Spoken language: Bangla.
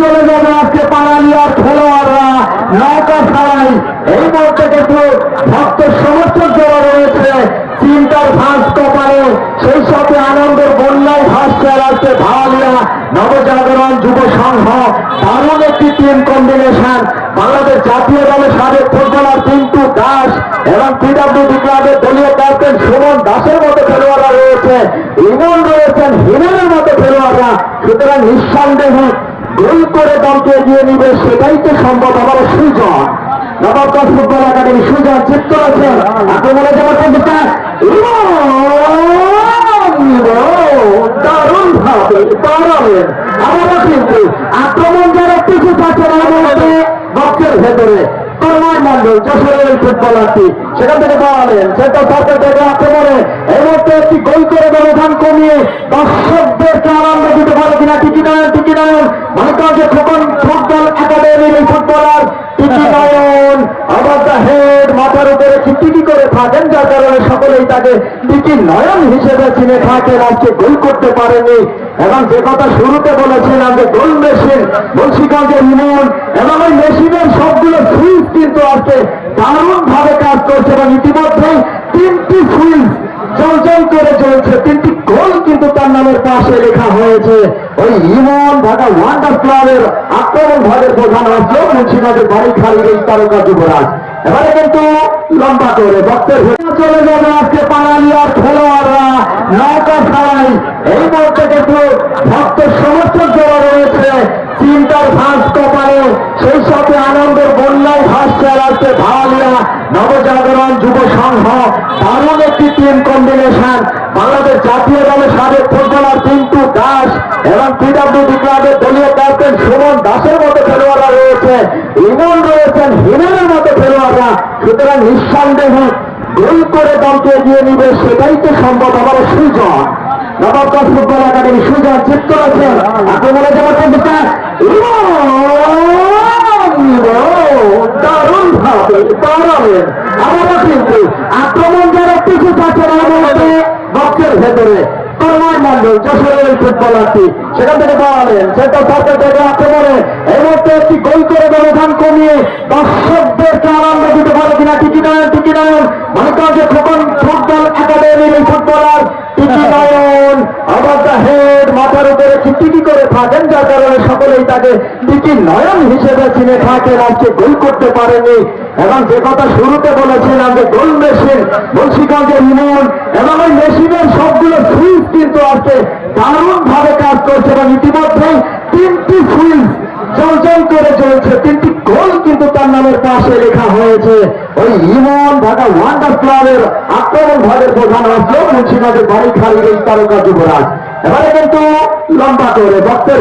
চলে যাবে আজকে পানালিয়ার খেলোয়াড়রা নৌকা ছাড়াই। এই মুহূর্তে কিন্তু ভক্তের সমর্থক যারা রয়েছে চিন্তার ভাঁজ কপালে, সেই সাথে আনন্দের বন্যায় ভাসছে আজকে ভাওয়ালিয়া নবজাগরণ যুব সংঘ। দারুণ একটি টিম কম্বিনেশন। বাংলাদেশ জাতীয় দলের সাবেক ফুটবলার পিন্টু দাস এবং পিডব্লিউডি ক্লাবের দলীয় ক্যাপ্টেন সুমন দাসের মতো খেলোয়াড়রা রয়েছে, ইমন রয়েছেন, হিমেনের মতো খেলোয়াড়রা। সুতরাং নিঃসন্দেহে গোল করে দলকে এগিয়ে নিবে সেটাই তো সম্ভব। আমার সুজন নবাবগঞ্জ ফুটবল একাডেমি সুজন চিত্ত আছে আক্রমণে যাওয়ার চেষ্টা, দারুণ ভাবে দাঁড়াবেন। আমরা কিন্তু আক্রমণ যারা কিছু থাকে না বলতে বক্সের ভেতরে তন্ময় মন্ডল যশোরের ফুটবলারটি সেখান থেকে দাঁড়ালেন সেটা সাথে থেকে আক্রমণে এই মুহূর্তে একটি গোল করে ব্যবধান কমিয়ে দর্শকদেরকে আনন্দ দিতে পারে কিনা টিকি নয়ন মানিকগঞ্জের খোকন ফুটবল একাডেমির এই ফুটবলার টিকি নয়ন অবস্থা হেড মাথার উপরে টিকি করে থাকেন, যার কারণে সকলেই তাকে টিকি নয়ন হিসেবে চিনে থাকেন। আজকে গোল করতে পারেনি এবং যে কথা শুরুতে বলেছিলাম যে গোল মেশিন মুন্সিগঞ্জের ইমন এবং ওই মেশিনের সবগুলো সুইচ কিন্তু আজকে দারুণ ভাবে কাজ করছে এবং ইতিমধ্যেই 3টি সুইচ জল করে চলছে, 3টি গোল কিন্তু তার নামের পাশে লেখা হয়েছে। ওই ইমন ঢাকা ওয়ান্ডার ক্লাবের আক্রমণ ভাগের প্রধান আসলো মুন্সিগঞ্জের বাড়ি খালির এই তারকা যুবরাজ। এবারে কিন্তু লম্বা করে বক্সের চলে যাবে আজকে পানালিয়ার খেলোয়াড়রা নৌকা ছাড়াই। এই মুহূর্তে কিন্তু ভক্তের সমর্থক যারা রয়েছে চিন্তার ভাঁজ কপালে, সেই সাথে আনন্দের বন্যায় ভাসছে আজকে ভাওয়ালিয়া নবজাগরণ যুব সংঘ। দারুণ একটি টিম কম্বিনেশন। বাংলাদেশ জাতীয় দলের সাবেক ফুটবলার পিন্টু দাস এবং পিডব্লিউডি ক্লাবের দলীয় ক্যাপ্টেন সুমন দাসের মতো খেলোয়াড়রা রয়েছে, ইমন রয়েছেন, হিমেনের মতো খেলোয়াড়রা। সুতরাং নিঃসন্দেহে গোল করে দলকে এগিয়ে নিবে সেটাই তো সম্ভব। আমার সুজন নবাবগঞ্জ ফুটবল একাডেমি সুজন চিত্ত আছে আক্রমণে যাওয়ার চেষ্টা, দারুণ ভাবে দাঁড়াবেন। আমরা কিন্তু আক্রমণ যারা কিছু থাকে না বলতে বক্সের ভেতরে তন্ময় মন্ডল যশোরের ফুটবলারটি সেখান থেকে দাঁড়ালেন সেটা সাথে থেকে আক্রমণে এই মুহূর্তে একটি গোল করে ব্যবধান কমিয়ে দর্শকদেরকে আনন্দ দিতে পারে কিনা টিকি নয়ন মানিকগঞ্জের খোকন ফুটবল একাডেমির এই ফুটবলার টিকি নয়ন অবস্থা হেড মাথার উপরে টিকি করে থাকেন, যার কারণে সকলেই তাকে টিকি নয়ন হিসেবে চিনে থাকেন। আজকে গোল করতে পারেনি এবং যে কথা শুরুতে বলেছিলাম যে গোল মেশিন মুন্সিগঞ্জের ইমন এবং ওই মেশিনের সবগুলো সুইচ কিন্তু আজকে দারুণ ভাবে কাজ করছে এবং ইতিমধ্যেই 3টি সুইচ জল করে চলছে, 3টি গোল কিন্তু তার নামের পাশে লেখা হয়েছে। ওই ইমন ঢাকা ওয়ান্ডার ক্লাবের আক্রমণ ভাগের প্রধান আসলো মুন্সিগঞ্জের বাড়ি খালির এই তারকা যুবরাজ। এবারে কিন্তু লম্বা করে বক্সের